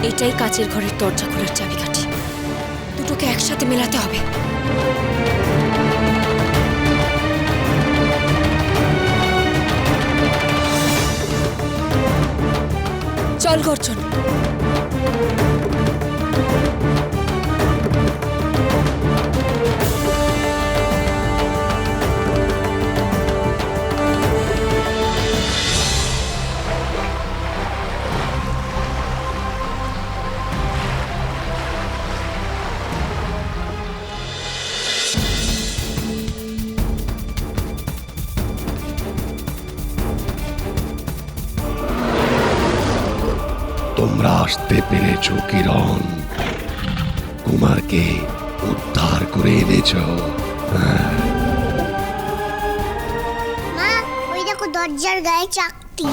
এটাই কাচের ঘরের দরজা খোলার চাবিকাঠি। দুটোকে একসাথে মেলাতে হবে। চল গর্জন। তোমরা আসতে পেরেছো কিরণ, কুমারকে উদ্ধার করে এনেছো। মা, ওই দেখো দরজার গায়ে চাকতি।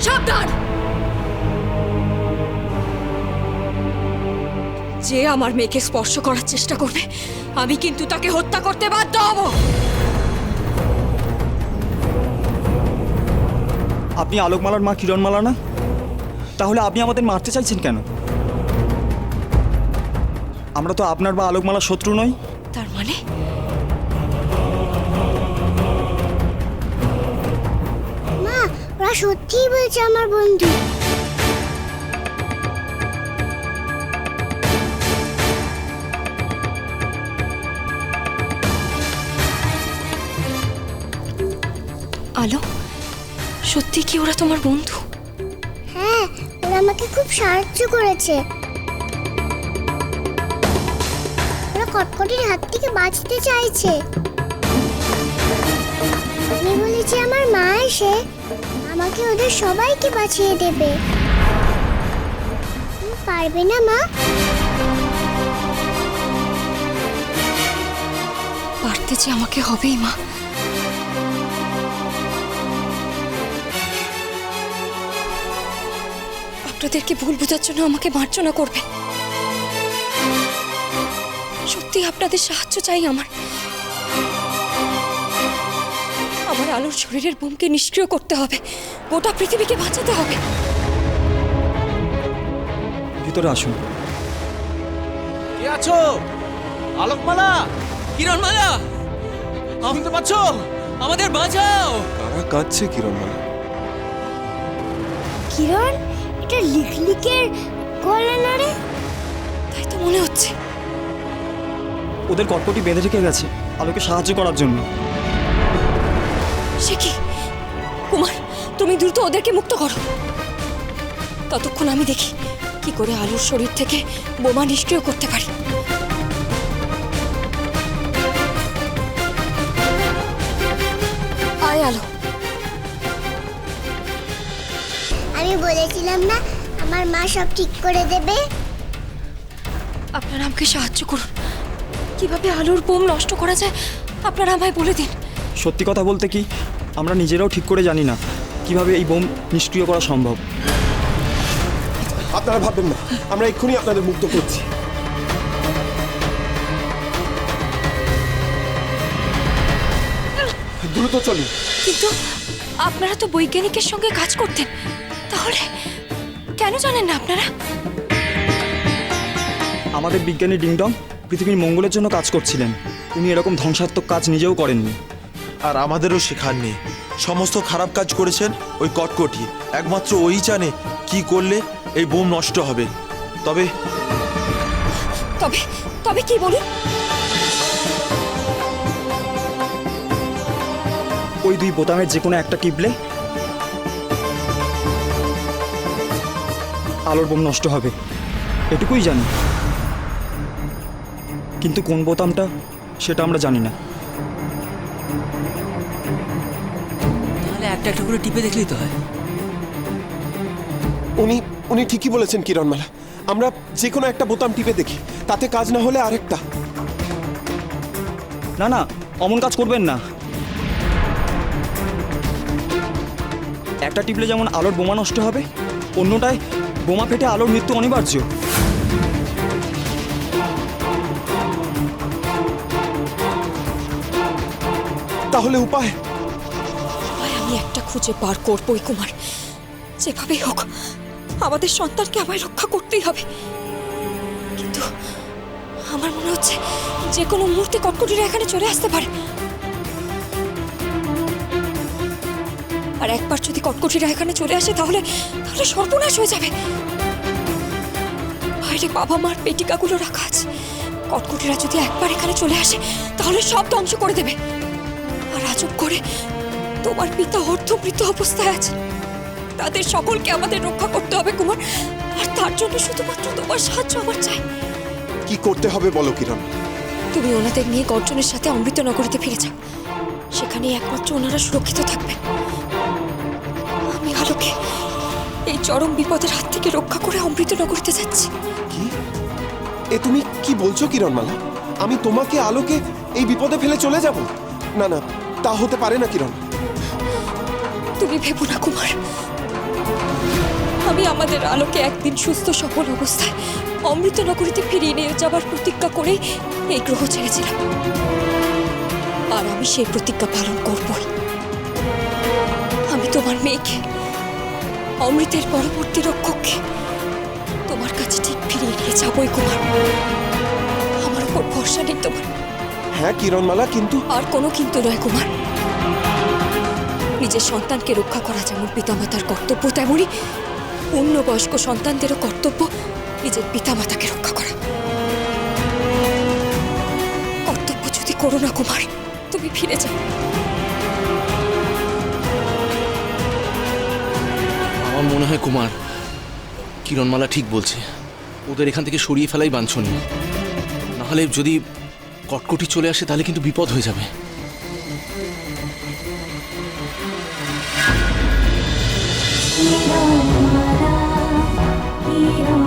সাবধান! যে আমার মেয়েকে স্পর্শ করার চেষ্টা করবে, আমি কিন্তু তাকে হত্যা করতে বাধ্য হব। আপনি আলোকমালার মা কিরণমালা না? তাহলে আপনি আমাদের মারতে চাইছেন কেন? আমরা তো আপনার বা আলোকমালার শত্রু নই। তার মানে মা, ওরা সত্যিই বলছে আমার বন্ধু। আলো, সত্যি কি ওরা তোমার বন্ধু? হ্যাঁ, ওরা আমাকে খুব সাহায্য করেছে। ওরা কটকটির হাত থেকে বাঁচতে চাইছে। আমি বলেছি আমার মা এসে আমাকে ওদের সবাইকে বাঁচিয়ে দেবে। তুমি পারবে না মা? পারতে যে আমাকে হবেই মা। আপনাদেরকে ভুল বোঝার জন্য আমাকে মার্জনা করবে। সত্যি আপনাদের সাহায্য চাই আমার। আমার আলোর শরীরের বোমকে নিষ্ক্রিয় করতে হবে, গোটা পৃথিবীকে বাঁচাতে হবে। ভিতরে আসুন। কে আছো? আলোকমালা, কিরণমালা, শুনতে পাচ্ছ? আমাদের বাঁচাও! কারা কাঁদছে কিরণমালা? কিরণ, এটা লিকলিকের গলা না রে? তাই তো মনে হচ্ছে। ওদের কটকটি বেঁধে রেখে গেছে আলোকে সাহায্য করার জন্য। সে কি? কুমার, তুমি দ্রুত ওদেরকে মুক্ত করো। ততক্ষণ আমি দেখি কি করে আলোর শরীর থেকে বোমা নিষ্ক্রিয় করতে পারি। আয় আলো। আমি বলেছিলাম না আমার মা সব ঠিক করে দেবে। আপনারা আমাকে সাহায্য করুন। কিভাবে আলোর বোম নষ্ট করা যায় আপনারা আমায় বলে দিন। সত্যি কথা বলতে কি, আমরা নিজেরাও ঠিক করে জানি না কিভাবে এই বোম নিষ্ক্রিয় করা সম্ভব। আপনারা ভাববেন না, আমরা এক্ষুনি আপনাদের মুক্ত করছি। দ্রুত চলুন। কিন্তু আপনারা তো বৈজ্ঞানিকের সঙ্গে কাজ করতেন, তাহলে কেন জানেন না আপনারা? আমাদের বিজ্ঞানী ডিংডং পৃথিবীর মঙ্গলের জন্য কাজ করছিলেন। উনি এরকম ধ্বংসাত্মক কাজ নিজেও করেননি। আর আমাদেরও শেখাননি। সমস্ত খারাপ কাজ করেছেন ওই কটকটি। একমাত্র ওই জানে কি করলে এই বোম নষ্ট হবে। তবে তবে তবে কি বলুন? ওই দুই বোতামের যে কোনো একটা টিপলে আলোর বোম নষ্ট হবে, এটুকুই জানি। কিন্তু কোন বোতামটা সেটা আমরা জানি না। তাহলে একটা একটা করে টিপে দেখলেই তো হয়। উনি ঠিকই বলেছেন কিরণমালা, আমরা যে কোনো একটা বোতাম টিপে দেখি, তাতে কাজ না হলে আরেকটা। না না, অমন কাজ করবেন না। একটা টিপলে যেমন আলোর বোমা নষ্ট হবে, অন্যটায় বোমা ফেটে আলোর মৃত্যু অনিবার্য। তাহলে উপায়? ভয় আমি একটা খুঁজে বার করবই কুমার। যেভাবেই হোক আমাদের সন্তানকে আমায় রক্ষা করতেই হবে। কিন্তু আমার মনে হচ্ছে যে কোনো মুহূর্তে কটকটিরা এখানে চলে আসতে পারে। আর একবার যদি কটকটিরা এখানে চলে আসে তাহলে তাহলে সর্বনাশ হয়ে যাবে। বাইরে বাবা মার পেটিকাগুলো রাখা আছে। কটকটিরা যদি একবার এখানে চলে আসে তাহলে সব ধ্বংস করে দেবে। আর আজব করে তোমার পিতা অর্ধমৃত অবস্থায় আছে। তাদের সকলকে আমাদের রক্ষা করতে হবে কুমার, আর তার জন্য শুধুমাত্র তোমার সাহায্য আমার চাই। কি করতে হবে বলো কিরণ? তুমি ওনাদের নিয়ে গর্জনের সাথে অমৃতনগরীতে ফিরে যাও। সেখানেই একমাত্র ওনারা সুরক্ষিত থাকবেন। আমি আলোকে এই চরম বিপদের হাত থেকে রক্ষা করে অমৃতনগরীতে যাচ্ছি। কি এ তুমি কি বলছো কিরণমালা? আমি তোমাকে আলোকে এই বিপদে ফেলে চলে যাব? না না, তা হতে পারে না কিরণ। তুমি ভেবো না কুমার, আমি আমাদের আলোকে একদিন সুস্থ সফল অবস্থায় অমৃতনগরীতে ফিরিয়ে নিয়ে যাবার প্রতিজ্ঞা করে এই গ্রহ ছেড়েছিলাম। আর আমি সেই প্রতিজ্ঞা পালন করবই। আমি তোমার মেয়েকে, অমৃতের পরবর্তী রক্ষককে তোমার কাছে ঠিক ফিরিয়ে নিয়ে যাবই কুমার। আমার উপর ভরসা নেই তোমার? হ্যাঁ কিরণমালা, কিন্তু আর কোনো কিন্তু নয় কুমার। নিজের সন্তানকে রক্ষা করা যেমন পিতামাতার কর্তব্য, তেমনি পূর্ণবয়স্ক সন্তানদেরও কর্তব্য নিজের পিতামাতাকে রক্ষা করা। কর্তব্য যদি করো না কুমার, তুমি ফিরে যাও। আমার মনে হয় কুমার, কিরণমালা ঠিক বলছে। ওদের এখান থেকে সরিয়ে ফেলাই বাঞ্ছনীয়। নাহলে যদি কটকটি চলে আসে তাহলে কিন্তু বিপদ হয়ে যাবে। Kiran Mala, Kiran